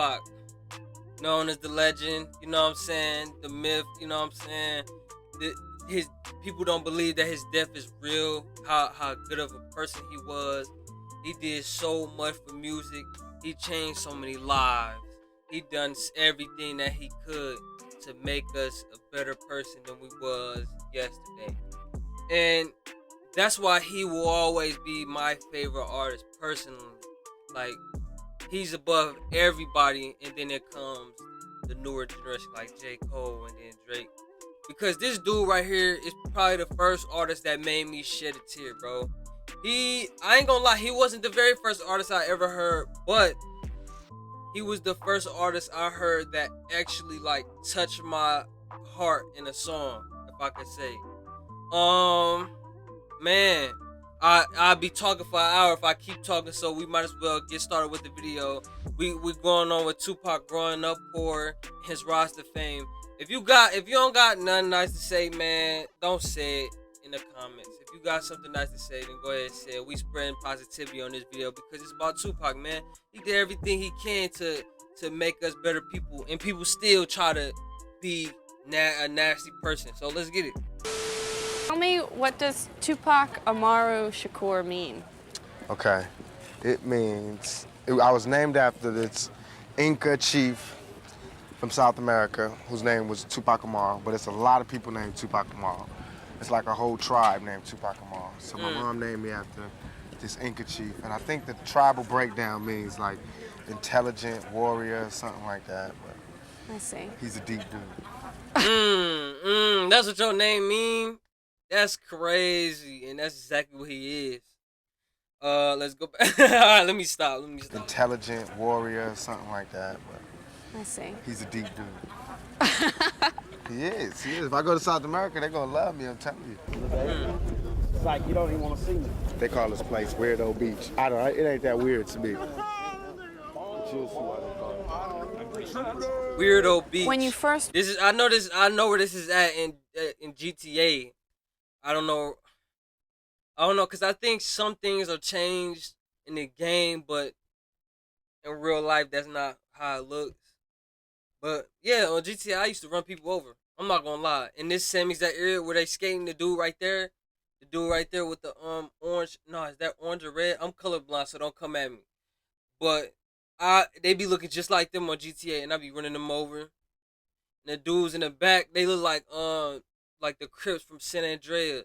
Tupac, known as the legend, you know what I'm saying? The myth, you know what I'm saying? His people don't believe that his death is real, how good of a person he was. He did so much for music. He changed so many lives. He done everything that he could to make us a better person than we was yesterday. And that's why he will always be my favorite artist personally. Like, he's above everybody, and then there comes the newer generation like J. Cole and then Drake. Because this dude right here is probably the first artist that made me shed a tear, bro. I ain't gonna lie, he wasn't the very first artist I ever heard, but he was the first artist I heard that actually like touched my heart in a song, if I could say. Man, I'll be talking for an hour if I keep talking, so we might as well get started with the video. We going on with Tupac growing up poor, his rise to fame. If you don't got nothing nice to say, man, don't say it in the comments. If you got something nice to say, then go ahead and say it. We spreading positivity on this video because it's about Tupac, man. He did everything he can to make us better people, and people still try to be a nasty person. So let's get it. Tell me, what does Tupac Amaru Shakur mean? Okay, it means, I was named after this Inca chief from South America whose name was Tupac Amaru, but it's a lot of people named Tupac Amaru. It's like a whole tribe named Tupac Amaru. So my mom named me after this Inca chief, and I think the tribal breakdown means like intelligent warrior, something like that. But I see. he's a deep dude. That's what your name mean? That's crazy, and that's exactly what he is. Let's go back. All right, let me stop. Intelligent warrior, something like that. But I see. he's a deep dude. He is. If I go to South America, they're gonna love me, I'm telling you. It's like you don't even want to see me. They call this place Weirdo Beach. I don't know, it ain't that weird to me. Weirdo Beach. When you first... I know where this is at in GTA. I don't know, because I think some things are changed in the game, but in real life, that's not how it looks. But yeah, on GTA, I used to run people over. I'm not gonna lie. In this same exact area where they skating, the dude right there with the orange. No, is that orange or red? I'm colorblind, so don't come at me. But they be looking just like them on GTA, and I be running them over. And the dudes in the back, they look like the Crips from San Andreas.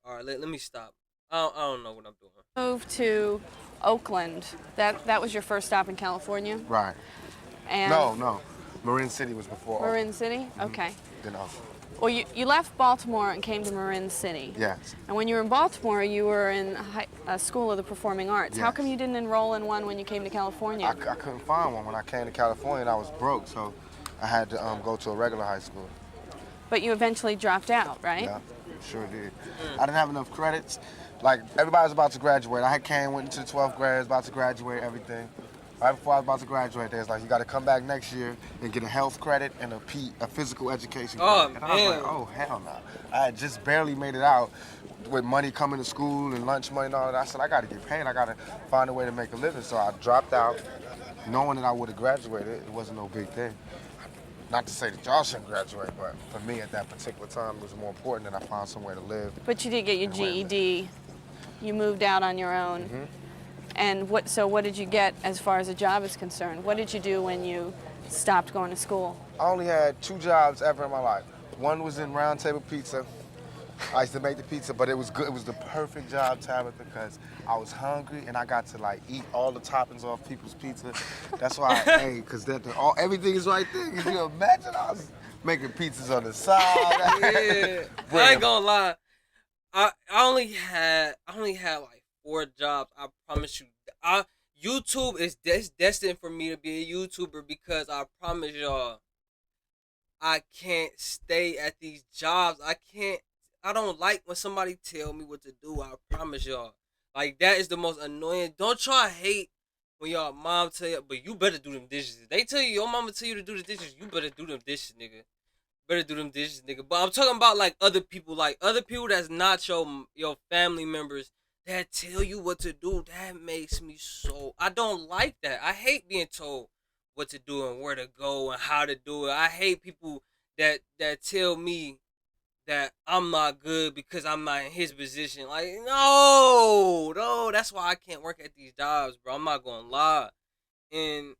All right, let me stop. I don't know what I'm doing. Moved to Oakland. That was your first stop in California? Right. And No. Marin City was before. Marin City? Okay. Then Oakland. Well, you left Baltimore and came to Marin City. Yes. And when you were in Baltimore, you were in School of the Performing Arts. Yes. How come you didn't enroll in one when you came to California? I couldn't find one when I came to California, and I was broke, so I had to go to a regular high school. But you eventually dropped out, right? Yeah, sure did. I didn't have enough credits. Like, everybody was about to graduate. I went into the 12th grade, was about to graduate, everything. Right before I was about to graduate, they was like, you got to come back next year and get a health credit and a physical education credit. And I was like, oh, hell no. I had just barely made it out with money coming to school and lunch money and all that. I said, I got to get paid. I got to find a way to make a living. So I dropped out, knowing that I would have graduated. It wasn't no big thing. Not to say that y'all shouldn't graduate, but for me at that particular time, it was more important that I found somewhere to live. But you did get your GED. You moved out on your own. Mm-hmm. And what did you get as far as a job is concerned? What did you do when you stopped going to school? I only had 2 jobs ever in my life. One was in Round Table Pizza. I used to make the pizza, but it was good. It was the perfect job, Tabitha, because I was hungry and I got to like eat all the toppings off people's pizza. That's why I ate, because everything is right there. Can you imagine? I was making pizzas on the side. Yeah, I ain't gonna lie. I only had like 4 jobs. I promise you. YouTube is destined for me to be a YouTuber because I promise y'all, I can't stay at these jobs. I don't like when somebody tell me what to do. I promise y'all. Like, that is the most annoying. Don't try hate when y'all mom tell you, but you better do them dishes. They tell you, your mama tell you to do the dishes, you better do them dishes, nigga. Better do them dishes, nigga. But I'm talking about like other people that's not your family members that tell you what to do. That makes me so, I don't like that. I hate being told what to do and where to go and how to do it. I hate people that tell me that I'm not good because I'm not in his position. Like, no, that's why I can't work at these jobs, bro. I'm not gonna lie. And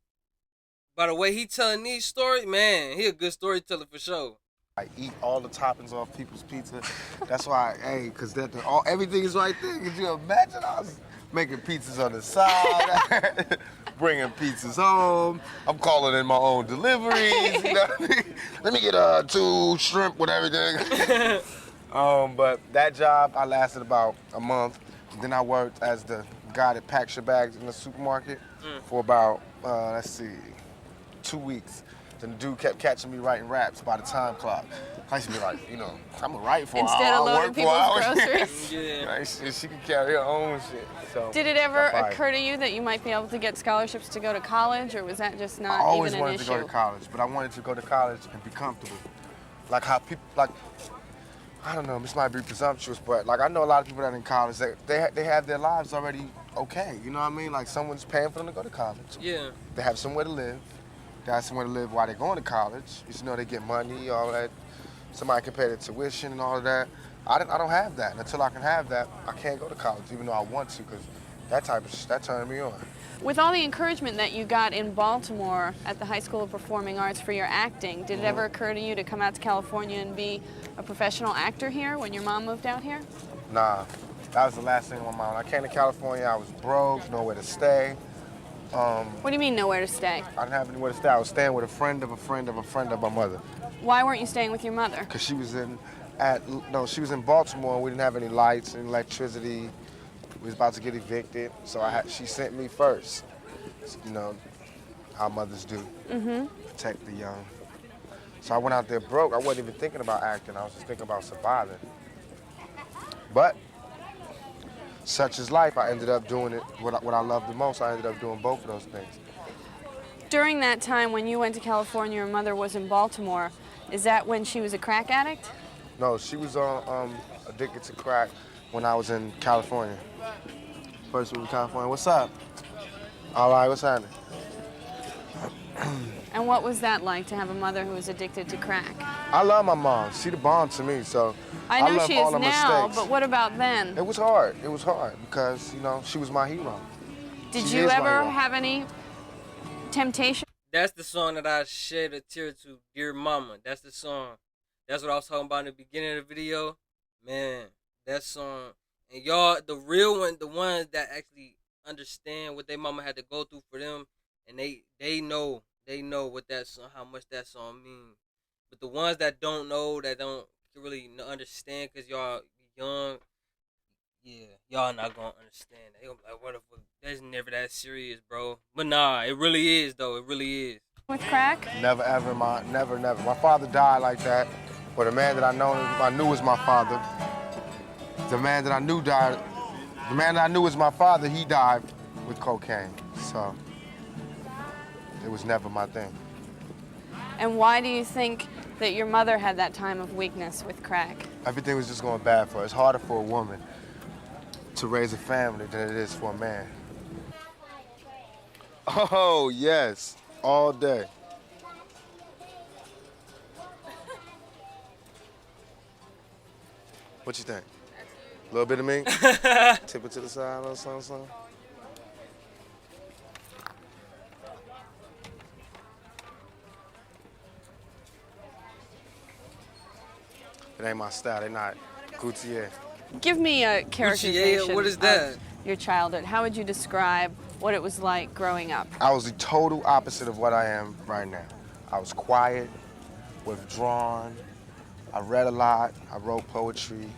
by the way he telling these stories, man, he a good storyteller for sure. I eat all the toppings off people's pizza. That's why, hey, because everything is right there. Could you imagine? I was making pizzas on the side, bringing pizzas home. I'm calling in my own deliveries. You know? Let me get 2 shrimp with everything. But that job, I lasted about a month. Then I worked as the guy that packs your bags in the supermarket for about, let's see, 2 weeks. Then the dude kept catching me writing raps by the time clock. I used to be like, I'm gonna write for Instead an of hour, loading work for people's hours. groceries. Yeah. She can carry her own shit. So Did it ever got fired. occur to you that you might be able to get scholarships to go to college, or was that just I not always even an wanted issue? to go to college, but I wanted to go to college and be comfortable. Like how people, I don't know, this might be presumptuous, but I know a lot of people that are in college, they have their lives already okay. You know what I mean? Like someone's paying for them to go to college. Yeah. They have somewhere to live. They have somewhere to live while they're going to college. They get money, all that. Somebody can pay their tuition and all of that. I don't have that. And until I can have that, I can't go to college, even though I want to, because that turned me on. With all the encouragement that you got in Baltimore at the High School of Performing Arts for your acting, did it ever occur to you to come out to California and be a professional actor here when your mom moved out here? Nah, that was the last thing on my mind. When I came to California, I was broke, nowhere to stay. What do you mean nowhere to stay? I didn't have anywhere to stay. I was staying with a friend of a friend of a friend of my mother. Why weren't you staying with your mother? Because she was in Baltimore, and we didn't have any lights and electricity. We was about to get evicted, so she sent me first. How mothers do. Protect the young. So I went out there broke. I wasn't even thinking about acting. I was just thinking about surviving. But such is life. I ended up doing it, what I love the most. I ended up doing both of those things. During that time when you went to California, your mother was in Baltimore. Is that when she was a crack addict? No, she was addicted to crack when I was in California. First week in California. What's up? All right, what's happening? And what was that like to have a mother who was addicted to crack? I love my mom. She the bomb to me, so I know love she all is her now, mistakes. but what about then? It was hard. It was hard because, she was my hero. Did She you is my ever hero. have any temptation? That's the song that I shed a tear to, Dear Mama. That's the song. That's what I was talking about in the beginning of the video. Man, that song. And y'all, the real one, the ones that actually understand what their mama had to go through for them, and they know what that song, how much that song means. But the ones that don't know, that don't really understand, cause y'all young, yeah, y'all not gonna understand that. They gonna be like, what the fuck? That's never that serious, bro. But nah, it really is though. It really is. With crack? Never, ever, never. My father died like that, but the man that I knew was my father. The man that I knew died. The man that I knew was my father. He died with cocaine. So it was never my thing. And why do you think that your mother had that time of weakness with crack? Everything was just going bad for her. It's harder for a woman to raise a family than it is for a man. Oh, yes, all day. What you think? A little bit of me? Tip it to the side, a little something, something. It ain't my style, they not Gautier. Give me a characterization what is that? of your childhood. How would you describe what it was like growing up? I was the total opposite of what I am right now. I was quiet, withdrawn. I read a lot. I wrote poetry.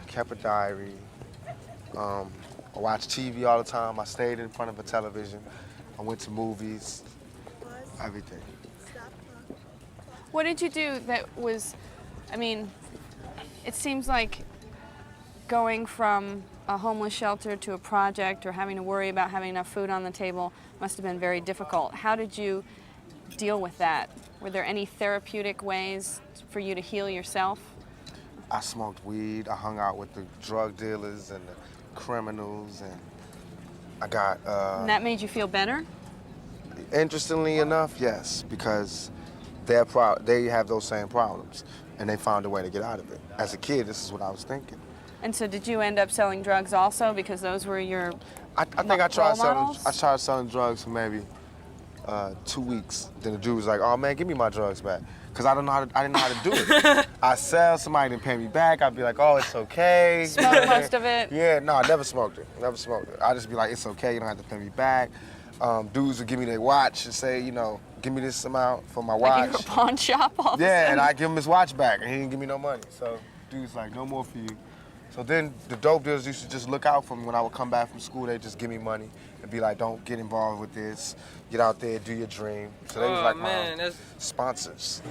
I kept a diary. I watched TV all the time. I stayed in front of a television. I went to movies. Everything. What did you do that was, it seems like going from a homeless shelter to a project or having to worry about having enough food on the table must have been very difficult. How did you deal with that? Were there any therapeutic ways for you to heal yourself? I smoked weed. I hung out with the drug dealers and the criminals, and I got. And that made you feel better? Interestingly enough, yes, because they have those same problems, and they found a way to get out of it. As a kid, this is what I was thinking. And so did you end up selling drugs also because those were your I think I tried models? selling drugs for maybe 2 weeks. Then the dude was like, "Oh man, give me my drugs back," because I didn't know how to do it. I sell, somebody didn't pay me back. I'd be like, "Oh, it's okay." Smoke most of it? Yeah, no, I never smoked it. Never smoked it. I just be like, "It's okay. You don't have to pay me back." Dudes would give me their watch and say, you know, "Give me this amount for my watch." Like in your pawn shop all of a Yeah, sudden? and I give him his watch back, and he didn't give me no money. So dude's like, "No more for you." So then the dope dealers used to just look out for me when I would come back from school. They'd just give me money and be like, "Don't get involved with this. Get out there, do your dream." So they was like my sponsors.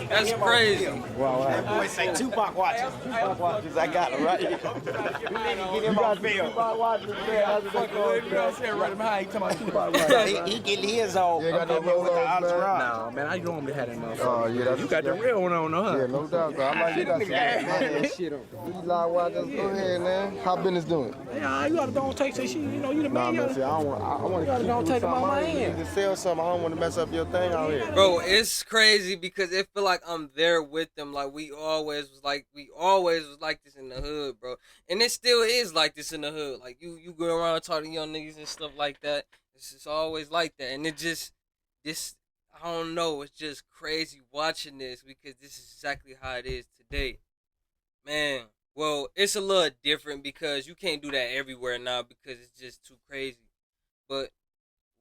That's crazy. Well, that boy say Tupac watches. Tupac watches, I got it right. Get him on film. Tupac watches, man. Right behind, he talking about Tupac watches. He getting his old. You got no with the Rolex, entourage. man? No, man, I normally had that motherfucker. Oh, yeah, that's You got the real one on, huh? Yeah, no doubt, though. I like you got some man. Shit on. These live watches, go ahead, man. How business doing? Yeah, you gotta don't take that shit. You know, you the Nah, man. man, see, I want to keep don't you take them some out my money. hand. You just sell something. I don't want to mess up your thing out here. Bro, it's crazy because it feel like I'm there with them. Like we always was like this in the hood, bro. And it still is like this in the hood. Like you go around talking to young niggas and stuff like that. It's just always like that. And it just this I don't know, it's just crazy watching this because this is exactly how it is today. Man, well, it's a little different because you can't do that everywhere now because it's just too crazy. But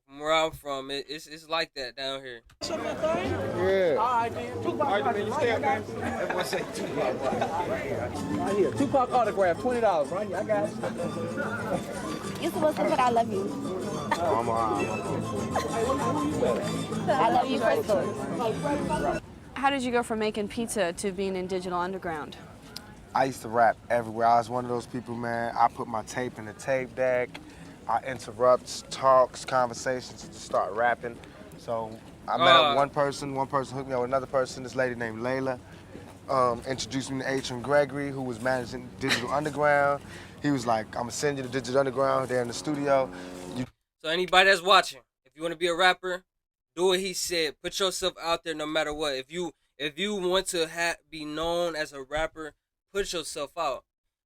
from where I'm from, it's like that down here. Yeah. All right, then. Tupac watches, right? Everyone say Tupac watches. Right here. Tupac autograph, $20, right? I got it. You're supposed to put I love you. I love you first. How did you go from making pizza to being in Digital Underground? I used to rap everywhere. I was one of those people, man. I put my tape in the tape deck. I interrupt talks, conversations to start rapping. So I met up with one person hooked me up with another person, this lady named Layla. Introduced me to H.M. Gregory, who was managing Digital Underground. He was like, "I'm gonna send you to Digital Underground, they're in the studio." So anybody that's watching, if you want to be a rapper, do what he said. Put yourself out there no matter what. If you want to be known as a rapper, put yourself out.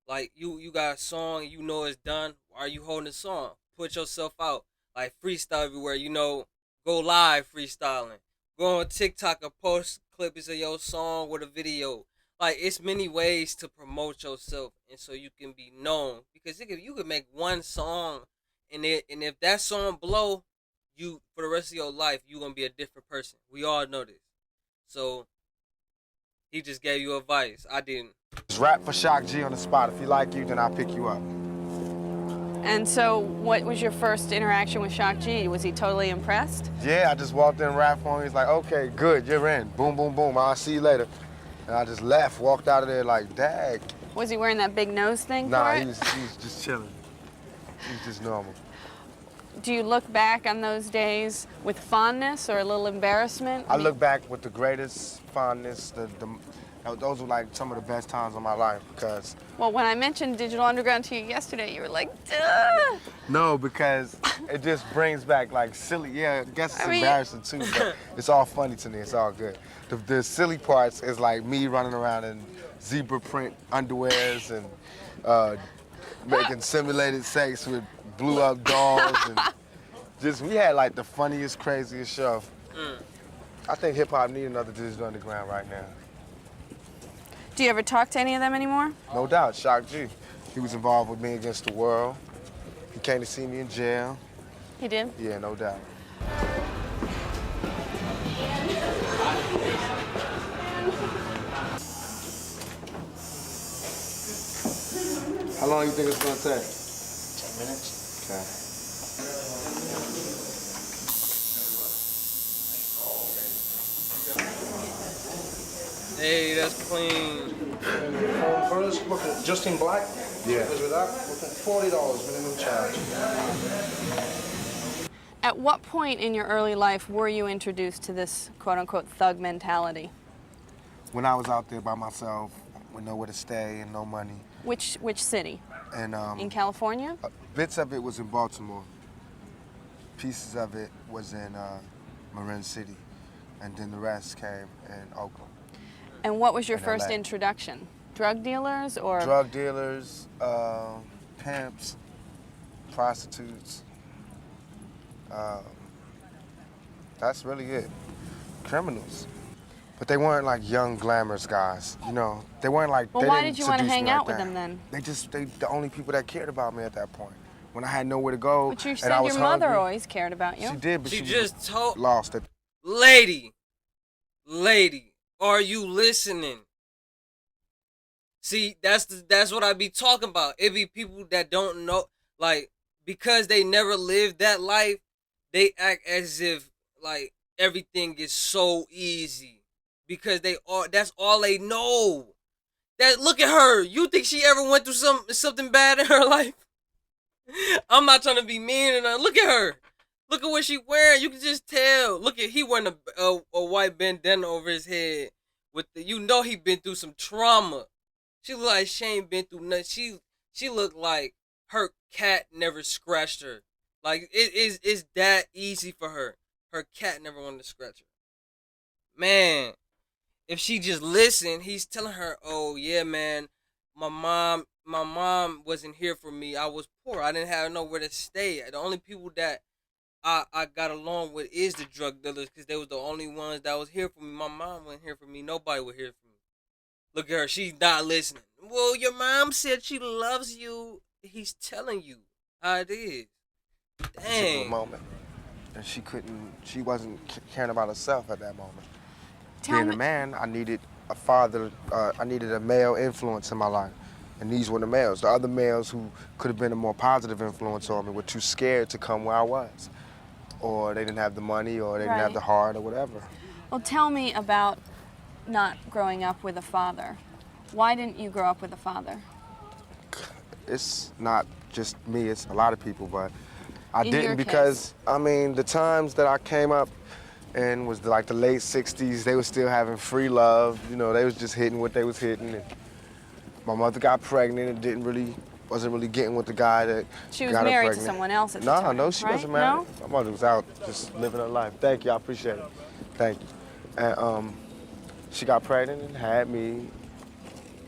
Like you got a song, you know it's done. Why are you holding the song? Put yourself out. Like freestyle everywhere. You know, go live freestyling. Go on TikTok and post clips of your song with a video. Like it's many ways to promote yourself, and so you can be known. Because you could make one song, and if that song blow, you for the rest of your life you gonna be a different person. We all know this. So he just gave you advice. I didn't. Just rap for Shock G on the spot. If he like you, then I'll pick you up. And so what was your first interaction with Shock G? Was he totally impressed? Yeah, I just walked in and rapped for him. He's like, "Okay, good, you're in. Boom, boom, boom. I'll see you later." And I just left, walked out of there like, "Dag." Was he wearing that big nose thing Nah, for he it? was just chilling. He was just normal. Do you look back on those days with fondness or a little embarrassment? I look back with the greatest fondness. Those were like some of the best times of my life because. Well, when I mentioned Digital Underground to you yesterday, you were like, duh! No, because it just brings back like silly. Yeah, I guess it's embarrassing too, but it's all funny to me. It's all good. The silly parts is like me running around in zebra print underwears and making simulated sex with blew up dolls and just we had like the funniest, craziest show. I think hip hop need another Digital Underground right now. Do you ever talk to any of them anymore? No doubt, Shock G. He was involved with Me Against the World. He came to see me in jail. He did? Yeah, no doubt. How long do you think it's gonna take? 10 minutes. Okay. Hey, that's clean. First, look at just in black. Yeah. Because with that, look at $40 minimum charge. At what point in your early life were you introduced to this quote-unquote thug mentality? When I was out there by myself, with nowhere to stay and no money. Which city? And In California? bits of it was in Baltimore. Pieces of it was in Marin City, and then the rest came in Oakland. And what was your In first LA. introduction? Drug dealers or? Drug dealers, pimps, prostitutes. That's really it. Criminals. But they weren't like young, glamorous guys, you know. They weren't like. Well, they why didn't did you want to seduce hang me out like with that. them then? They the only people that cared about me at that point. When I had nowhere to go, But you and said I was your mother hungry. always cared about you. She did, but She she just was told lost it. lady, are you listening? See, that's what I be talking about. It be people that don't know, like, because they never lived that life, they act as if like everything is so easy because that's all they know. That look at her. You think she ever went through something bad in her life? I'm not trying to be mean and look at her. Look at what she wearing. You can just tell. Look at he wearing a white bandana over his head with you know he been through some trauma. She look like she ain't been through nothing. She looked like her cat never scratched her. Like it's that easy for her. Her cat never wanted to scratch her. Man, if she just listened, he's telling her, "Oh yeah, man, my mom wasn't here for me. I was poor. I didn't have nowhere to stay. The only people that I got along with is the drug dealers because they was the only ones that was here for me. My mom wasn't here for me. Nobody was here for me. Look at her. She's not listening. Well, your mom said she loves you. He's telling you how it is. Particular Dang. moment, and she wasn't caring about herself at that moment. Tell Being me, a man, I needed a father. I needed a male influence in my life, and these were the males. The other males who could have been a more positive influence on me were too scared to come where I was, or they didn't have the money, or they didn't have Right. the heart, or whatever. well, tell me about not growing up with a father. Why didn't you grow up with a father? It's not just me, it's a lot of people, but I In your didn't case. because, I mean, the times that I came up and was like the late 60s, they were still having free love. You know, they was just hitting what they was hitting. And my mother got pregnant and wasn't really getting with the guy that She was got her married to pregnant. someone else at the time, No, she right? wasn't married. No? My mother was out just living her life. Thank you, I appreciate it. Thank you. And she got pregnant and had me.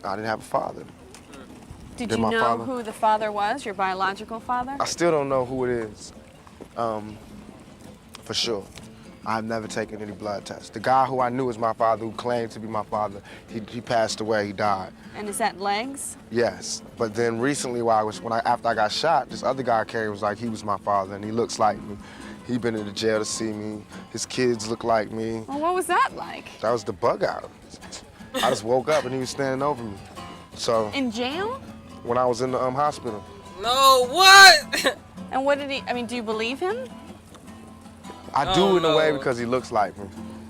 I didn't have a father. Did Did you my know father- who the father was, your biological father? I still don't know who it is, for sure. I've never taken any blood tests. The guy who I knew was my father, who claimed to be my father, he passed away, he died. And is that legs? Yes, but then recently, after I got shot, this other guy came and was like, he was my father, and he looks like me. He been in the jail to see me. His kids look like me. Well, what was that like? That was the bug out. I just woke up and he was standing over me. So In jail? when I was in the hospital, No, what? And what did he, I mean, do you believe him? I Oh, do in a way no. because he looks like me,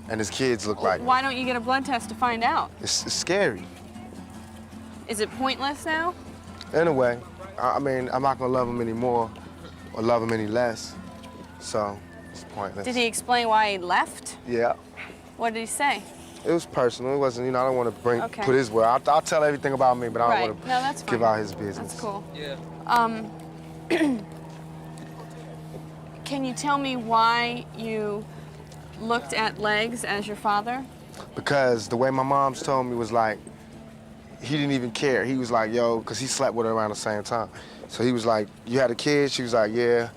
and his kids look like me. Why don't you get a blood test to find out? It's scary. Is it pointless now? In a way, I mean, I'm not gonna love him anymore or love him any less, so it's pointless. Did he explain why he left? Yeah, What did he say? it was personal. It wasn't, I don't want to Okay. put his word. I'll tell everything about me, but I Right. don't want to No, that's give fine. out his business. That's cool. Yeah. Can you tell me why you looked at legs as your father? Because the way my mom's told me was like, he didn't even care. He was like, yo, because he slept with her around the same time. So he was like, you had a kid? She was like, yeah.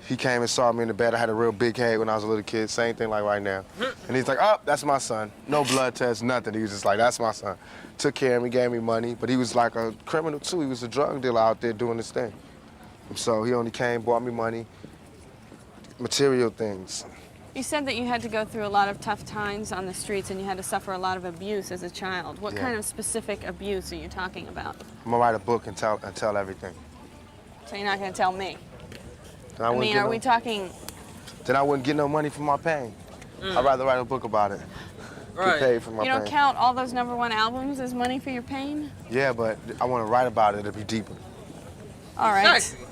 He came and saw me in the bed. I had a real big head when I was a little kid, same thing like right now. And he's like, oh, that's my son. No blood test, nothing. He was just like, that's my son. Took care of me, gave me money, but he was like a criminal too. He was a drug dealer out there doing his thing. So he only came, bought me money, material things. You said that you had to go through a lot of tough times on the streets and you had to suffer a lot of abuse as a child. What Yeah. kind of specific abuse are you talking about? I'm gonna write a book and tell everything. So you're not going to tell me? Then I wouldn't mean, get are no- we talking? Then I wouldn't get no money for my pain. I'd rather write a book about it. Get Right. paid for my You don't pain. count all those #1 albums as money for your pain? Yeah, but I want to write about it. It'll be deeper. All right. Exactly.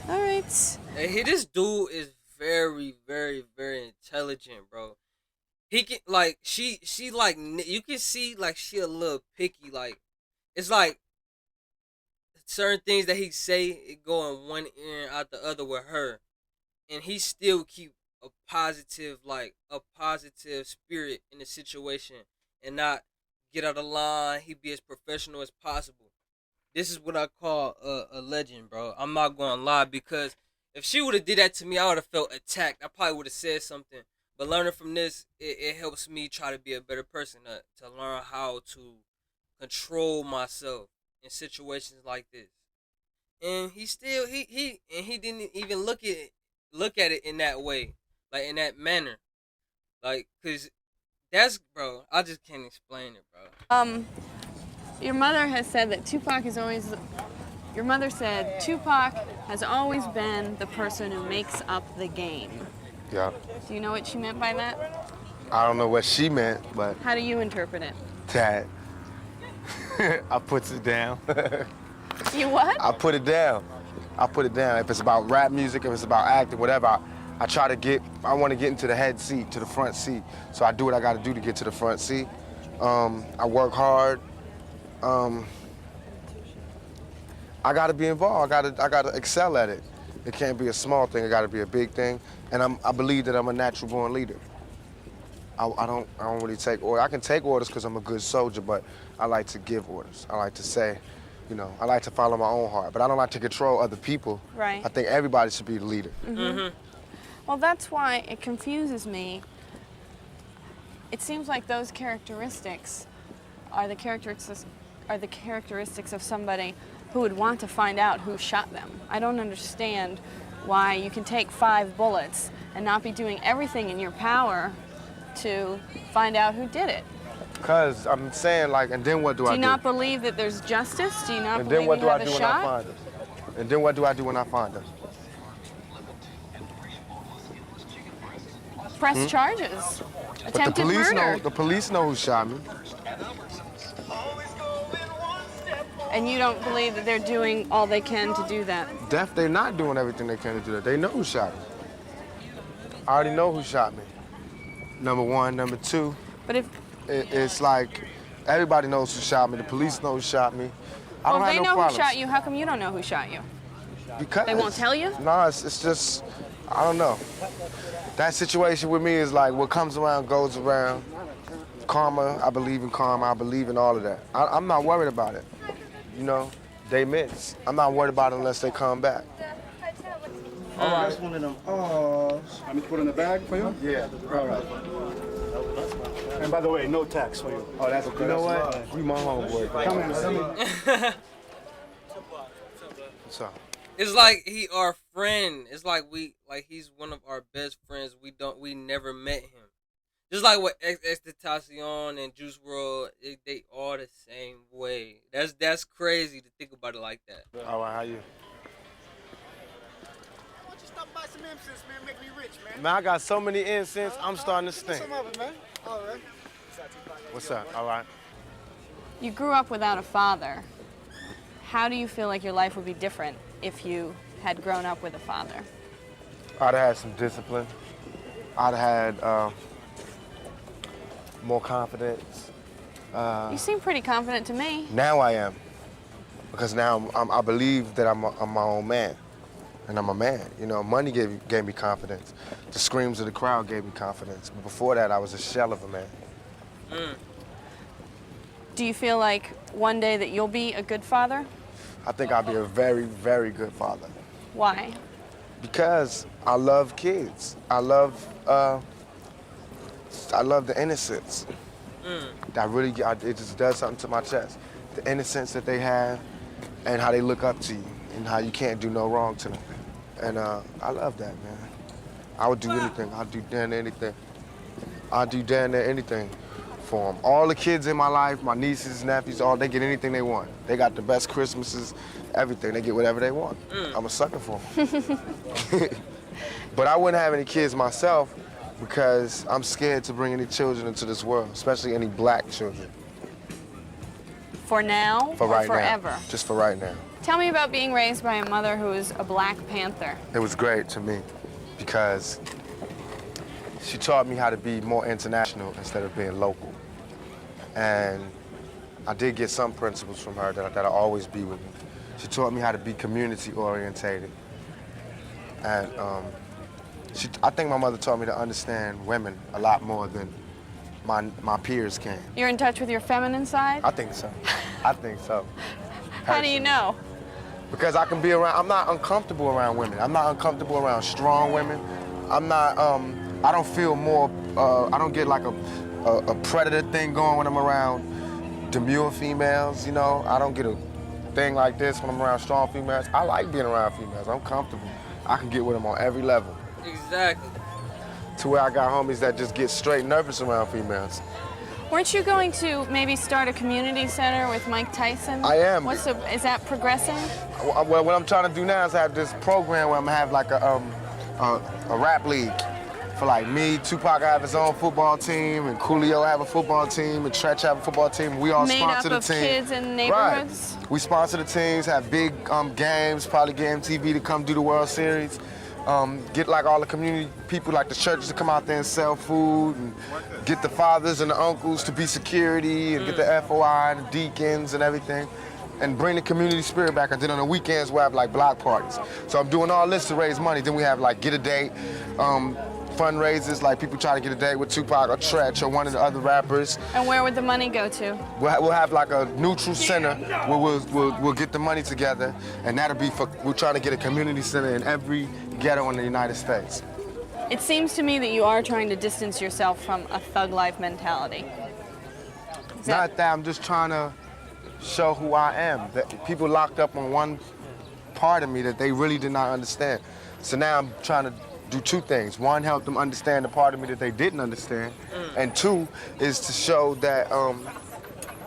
All right. Hey, this dude is very, very, very intelligent, bro. He can like she like you can see like she a little picky. Like it's like certain things that he say it go in one ear and out the other with her, and he still keep a positive spirit in the situation and not get out of line. He be as professional as possible. This is what I call a legend, bro. I'm not gonna lie, because if she would have did that to me, I would have felt attacked. I probably would have said something. But learning from this, it helps me try to be a better person, to learn how to control myself in situations like this. And he still he didn't even look at it in that way, like in that manner, like, cause that's, bro. I just can't explain it, bro. Your mother has said that Tupac is always. Your mother said Tupac has always been the person who makes up the game. Yeah. Do you know what she meant by that? I don't know what she meant, but How do you interpret it? that I puts it down. You what? I put it down. I put it down. If it's about rap music, if it's about acting, whatever, I want to get into the head seat, to the front seat. So I do what I got to do to get to the front seat. I work hard. I got to be involved. I got to excel at it. It can't be a small thing. It got to be a big thing. And I believe that I'm a natural born leader. I don't really take orders. I can take orders because I'm a good soldier, but I like to give orders. I like to say, I like to follow my own heart, but I don't like to control other people. Right. I think everybody should be the leader. Mm-hmm. Well, that's why it confuses me. It seems like those characteristics are the characteristics of somebody who would want to find out who shot them. I don't understand why you can take 5 bullets and not be doing everything in your power to find out who did it. Because I'm saying, like, and then what do I do? Do you not believe that there's justice? Do you not And believe then what you do I have do a when I shot? find us? And then what do I do when I find us? Press charges. But the Attempted murder. the police know who shot me. And you don't believe that they're doing all they can to do that? They're not doing everything they can to do that. They know who shot me. I already know who shot me. Number one. Number two, But if it's like everybody knows who shot me. The police know who shot me. I well, don't if they have no know problems. who shot you, how come you don't know who shot you? Because They won't tell you? No, it's just, I don't know. That situation with me is like what comes around goes around. Karma, I believe in karma. I believe in all of that. I'm not worried about it. They miss. I'm not worried about it unless they come back. All right. That's one of them. Oh, let me put in the bag for you? Yeah. All right. And by the way, no tax for you. Oh, that's okay. You know what? You my homeboy. Come in. What's up? It's like he our friend. It's like he's one of our best friends. We never met him. Just like with Extentacion and Juice WRLD, they all the same way. That's crazy to think about it like that. All right, how you? Why don't you stop by some incense, man? Make me rich, man. Man, I got so many incense, I'm starting to stink. Some of it, man. All right. What's up? All right. You grew up without a father. How do you feel like your life would be different if you had grown up with a father? I'd have had some discipline. I'd have had more confidence. You seem pretty confident to me. Now I am, because now I believe that I'm my own man, and I'm a man. Money gave me confidence. The screams of the crowd gave me confidence. But before that, I was a shell of a man. Do you feel like one day that you'll be a good father? I think I'll be a very, very good father. Why? Because I love kids. I love the innocence. It just does something to my chest. The innocence that they have, and how they look up to you, and how you can't do no wrong to them. And I love that, man. I would do anything. I'd do damn near anything. I'd do damn near anything for them. All the kids in my life, my nieces, nephews, they get anything they want. They got the best Christmases, everything. They get whatever they want. I'm a sucker for them. But I wouldn't have any kids myself because I'm scared to bring any children into this world, especially any black children. For now For or right forever? now. Just for right now. Tell me about being raised by a mother who is a Black Panther. It was great to me because she taught me how to be more international instead of being local. And I did get some principles from her that'll always be with me. She taught me how to be community orientated. And I think my mother taught me to understand women a lot more than my peers can. You're in touch with your feminine side? I think so. I think so. How do you know? Because I can be around, I'm not uncomfortable around women. I'm not uncomfortable around strong women. I'm not, I don't feel more, I don't get like a predator thing going when I'm around demure females, you know? I don't get a thing like this when I'm around strong females. I like being around females. I'm comfortable. I can get with them on every level. Exactly. To where I got homies that just get straight nervous around females. Weren't you going to maybe start a community center with Mike Tyson? I am. Is that progressing? Well, what I'm trying to do now is have this program where I'm gonna have like a rap league for like me. Tupac have his own football team, and Coolio have a football team, and Tretch have a football team. We all sponsor the team. Made up of kids in neighborhoods? Right. We sponsor the teams, have big games, probably get MTV to come do the World Series. Get like all the community people, like the churches, to come out there and sell food, and get the fathers and the uncles to be security, and get the FOI and the deacons and everything, and bring the community spirit back. And then on the weekends we'll have like block parties. So I'm doing all this to raise money. Then we have like Get a Date, fundraisers, like people try to get a date with Tupac or Tretch or one of the other rappers. And where would the money go to? We'll have like a neutral center where we'll get the money together, and that'll be for, we're trying to get a community center in every ghetto in the United States. It seems to me that you are trying to distance yourself from a thug life mentality. Not that, I'm just trying to show who I am. That people locked up on one part of me that they really did not understand. So now I'm trying to do two things. One, help them understand the part of me that they didn't understand. And two, is to show that,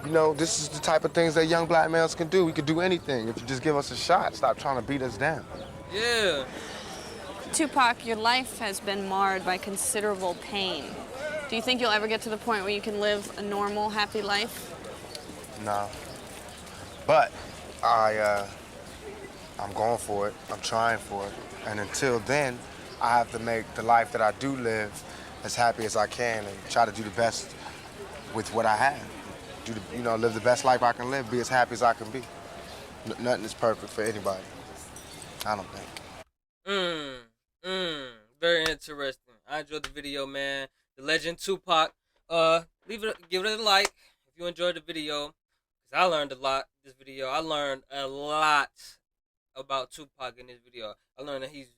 you know, this is the type of things that young black males can do. We can do anything if you just give us a shot. Stop trying to beat us down. Yeah. Tupac, your life has been marred by considerable pain. Do you think you'll ever get to the point where you can live a normal, happy life? No. But I'm going for it. I'm trying for it. And until then, I have to make the life that I do live as happy as I can and try to do the best with what I have. Live the best life I can live, be as happy as I can be. Nothing is perfect for anybody. I don't think. Very interesting. I enjoyed the video, man. The legend Tupac. Give it a like if you enjoyed the video, because I learned a lot in this video. I learned a lot about Tupac in this video. I learned that he's,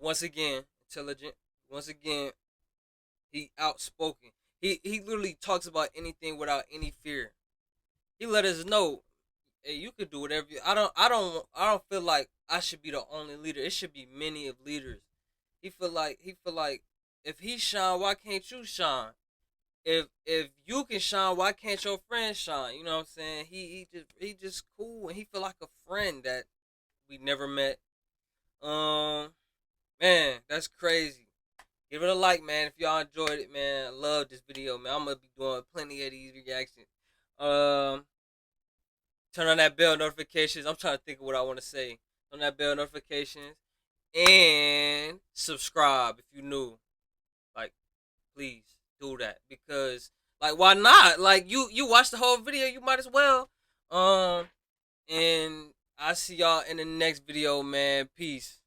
once again, intelligent. Once again, he outspoken. He literally talks about anything without any fear. He let us know, hey, you could do whatever I don't feel like I should be the only leader. It should be many of leaders. He feel like if he shine, why can't you shine? If you can shine, why can't your friend shine? You know what I'm saying? He just cool, and he feel like a friend that we never met. Man, that's crazy. Give it a like, man, if y'all enjoyed it, man. I love this video, man. I'm gonna be doing plenty of these reactions. Turn on that bell notifications. I'm trying to think of what I want to say. On that bell notifications. And subscribe if you new. Like, please do that. Because, like, why not? Like, you watch the whole video, you might as well. And I'll see y'all in the next video, man. Peace.